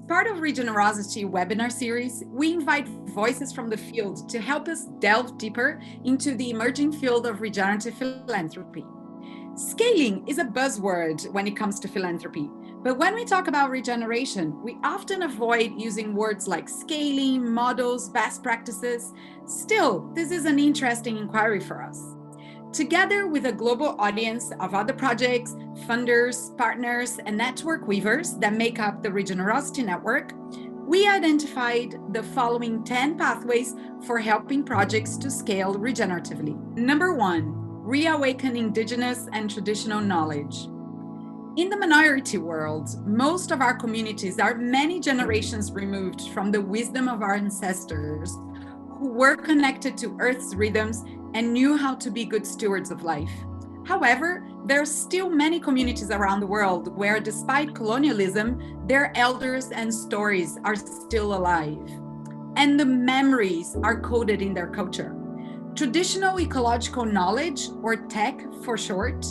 part of Regenerosity webinar series, we invite voices from the field to help us delve deeper into the emerging field of regenerative philanthropy. Scaling is a buzzword when it comes to philanthropy, but when we talk about regeneration, we often avoid using words like scaling, models, best practices. Still, this is an interesting inquiry for us. Together with a global audience of other projects, funders, partners, and network weavers that make up the Regenerosity Network, we identified the following 10 pathways for helping projects to scale regeneratively. Number 1, reawaken indigenous and traditional knowledge. In the minority world, most of our communities are many generations removed from the wisdom of our ancestors who were connected to Earth's rhythms and knew how to be good stewards of life. However, there are still many communities around the world where, despite colonialism, their elders and stories are still alive, and the memories are coded in their culture. Traditional ecological knowledge, or tech for short,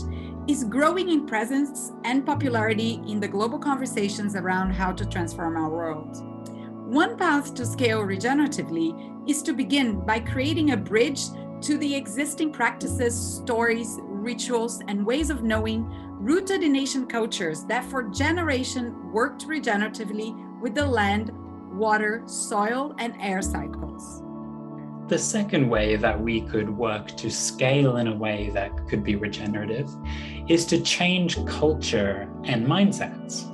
is growing in presence and popularity in the global conversations around how to transform our world. One path to scale regeneratively is to begin by creating a bridge to the existing practices, stories, rituals, and ways of knowing rooted in ancient cultures that for generations worked regeneratively with the land, water, soil, and air cycles. The second way that we could work to scale in a way that could be regenerative is to change culture and mindsets.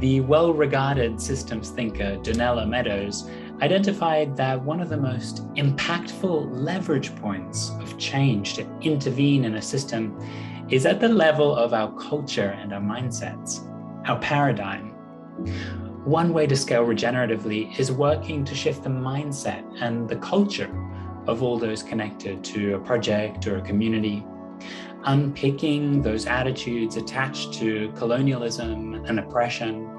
The well-regarded systems thinker Donella Meadows identified that one of the most impactful leverage points of change to intervene in a system is at the level of our culture and our mindsets, our paradigm. One way to scale regeneratively is working to shift the mindset and the culture of all those connected to a project or a community, unpicking those attitudes attached to colonialism and oppression,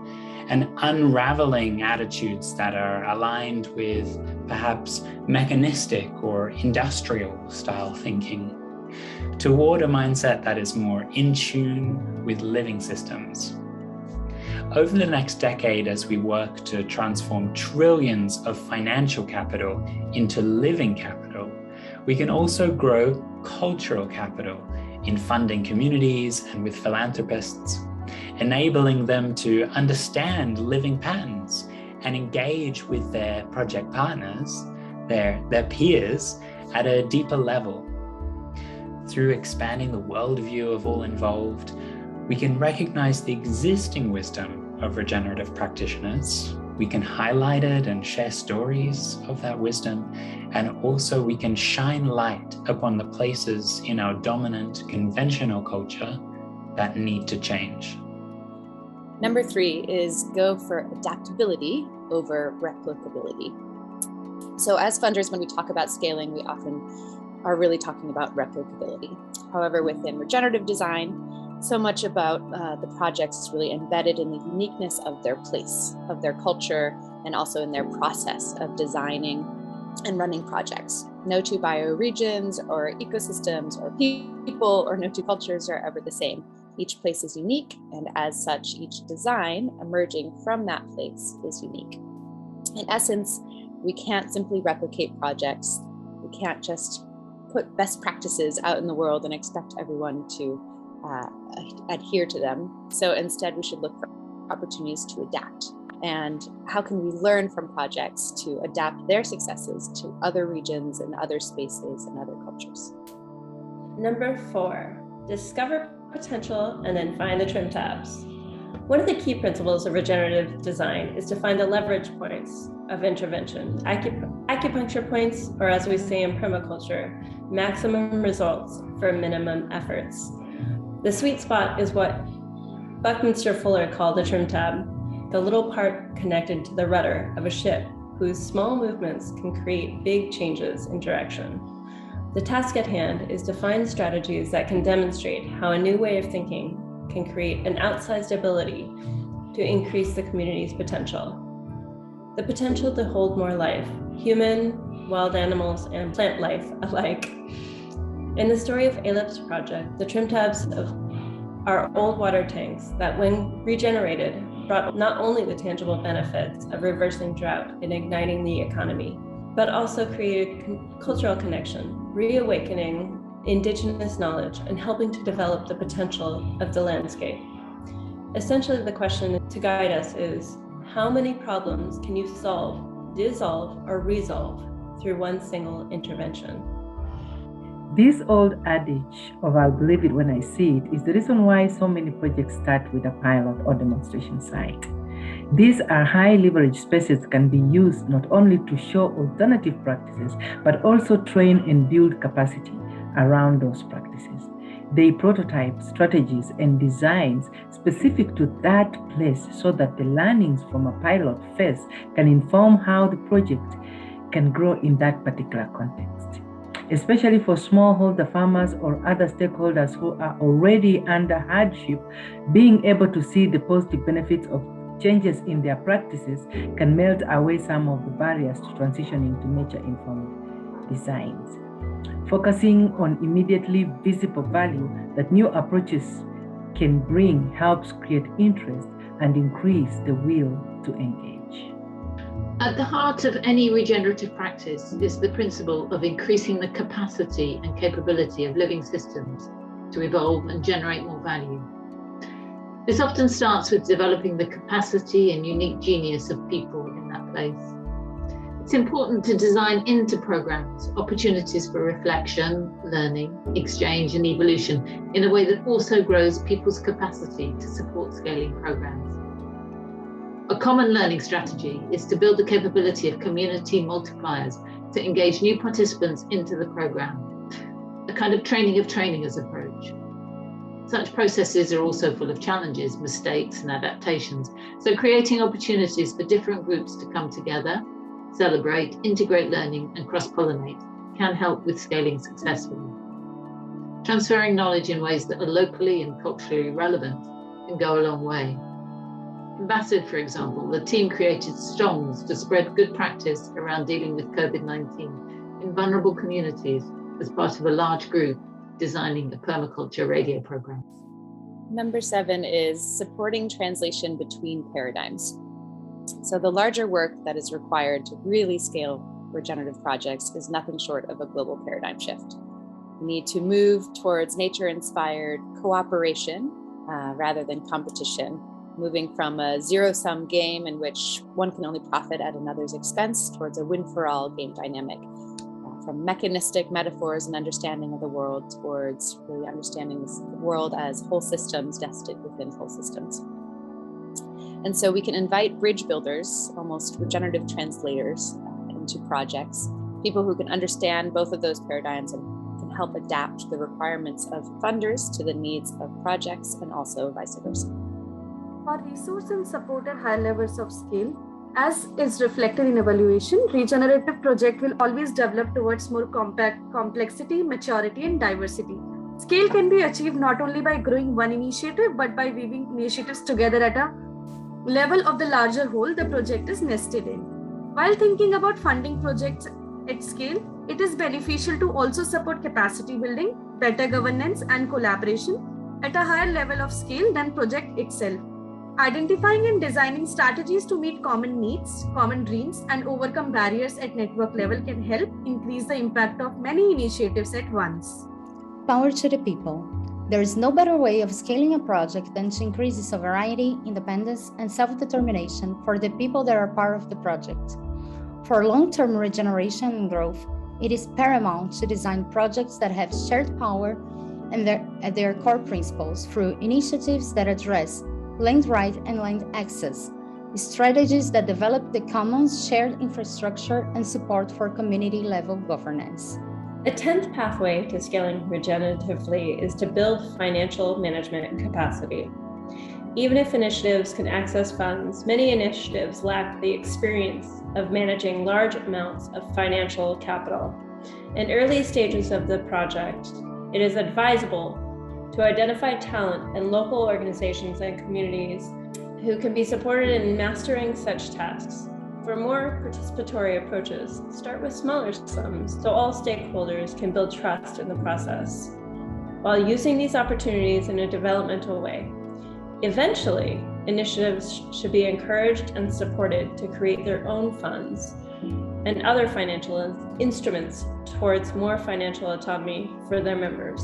and unraveling attitudes that are aligned with perhaps mechanistic or industrial style thinking, toward a mindset that is more in tune with living systems. Over the next decade, as we work to transform trillions of financial capital into living capital, we can also grow cultural capital in funding communities and with philanthropists, enabling them to understand living patterns and engage with their project partners, their peers, at a deeper level. Through expanding the worldview of all involved, we can recognize the existing wisdom of regenerative practitioners. We can highlight it and share stories of that wisdom, and also we can shine light upon the places in our dominant conventional culture that need to change. Number 3 is go for adaptability over replicability. So as funders, when we talk about scaling, we often are really talking about replicability. However, within regenerative design, so much about the projects is really embedded in the uniqueness of their place, of their culture, and also in their process of designing and running projects. No two bioregions or ecosystems or people or no two cultures are ever the same. Each place is unique, and as such, each design emerging from that place is unique. In essence, we can't simply replicate projects. We can't just put best practices out in the world and expect everyone to adhere to them. So instead, we should look for opportunities to adapt. And how can we learn from projects to adapt their successes to other regions and other spaces and other cultures? Number 4, discover potential and then find the trim tabs. One of the key principles of regenerative design is to find the leverage points of intervention, acupuncture points, or as we say in permaculture, maximum results for minimum efforts. The sweet spot is what Buckminster Fuller called the trim tab, the little part connected to the rudder of a ship whose small movements can create big changes in direction. The task at hand is to find strategies that can demonstrate how a new way of thinking can create an outsized ability to increase the community's potential. The potential to hold more life, human, wild animals, and plant life alike. In the story of Alep's project, the trim tabs are old water tanks that, when regenerated, brought not only the tangible benefits of reversing drought and igniting the economy, but also created cultural connection, reawakening indigenous knowledge, and helping to develop the potential of the landscape. Essentially, the question to guide us is, how many problems can you solve, dissolve, or resolve through one single intervention? This old adage of "I'll believe it when I see it" is the reason why so many projects start with a pilot or demonstration site. These are high leverage spaces that can be used not only to show alternative practices, but also train and build capacity around those practices. They prototype strategies and designs specific to that place so that the learnings from a pilot phase can inform how the project can grow in that particular context. Especially for smallholder farmers or other stakeholders who are already under hardship, being able to see the positive benefits of changes in their practices can melt away some of the barriers to transitioning to nature-informed designs. Focusing on immediately visible value that new approaches can bring helps create interest and increase the will to engage. At the heart of any regenerative practice is the principle of increasing the capacity and capability of living systems to evolve and generate more value. This often starts with developing the capacity and unique genius of people in that place. It's important to design into programs opportunities for reflection, learning, exchange, and evolution in a way that also grows people's capacity to support scaling programs. A common learning strategy is to build the capability of community multipliers to engage new participants into the program, a kind of training of trainingers approach. Such processes are also full of challenges, mistakes, and adaptations, so creating opportunities for different groups to come together, celebrate, integrate learning, and cross-pollinate can help with scaling successfully. Transferring knowledge in ways that are locally and culturally relevant can go a long way. In Bassett, for example, the team created stones to spread good practice around dealing with COVID-19 in vulnerable communities as part of a large group designing a permaculture radio program. Number 7 is supporting translation between paradigms. So the larger work that is required to really scale regenerative projects is nothing short of a global paradigm shift. We need to move towards nature-inspired cooperation rather than competition, moving from a zero-sum game in which one can only profit at another's expense towards a win-for-all game dynamic, from mechanistic metaphors and understanding of the world towards really understanding the world as whole systems nested within whole systems. And so we can invite bridge builders, almost regenerative translators, into projects, people who can understand both of those paradigms and can help adapt the requirements of funders to the needs of projects and also vice versa. For resource and support at high levels of scale, as is reflected in evaluation, regenerative project will always develop towards more compact complexity, maturity, and diversity. Scale can be achieved not only by growing one initiative, but by weaving initiatives together at a level of the larger whole the project is nested in. While thinking about funding projects at scale, it is beneficial to also support capacity building, better governance, and collaboration at a higher level of scale than project itself. Identifying and designing strategies to meet common needs, common dreams, and overcome barriers at network level can help increase the impact of many initiatives at once. Power to the people. There is no better way of scaling a project than to increase the sovereignty, independence, and self-determination for the people that are part of the project. For long-term regeneration and growth, it is paramount to design projects that have shared power and at their core principles through initiatives that address land right and land access, strategies that develop the commons, shared infrastructure, and support for community-level governance. A 10th pathway to scaling regeneratively is to build financial management capacity. Even if initiatives can access funds, many initiatives lack the experience of managing large amounts of financial capital. In early stages of the project, it is advisable to identify talent in local organizations and communities who can be supported in mastering such tasks. For more participatory approaches, start with smaller sums so all stakeholders can build trust in the process, while using these opportunities in a developmental way. Eventually, initiatives should be encouraged and supported to create their own funds and other financial instruments towards more financial autonomy for their members.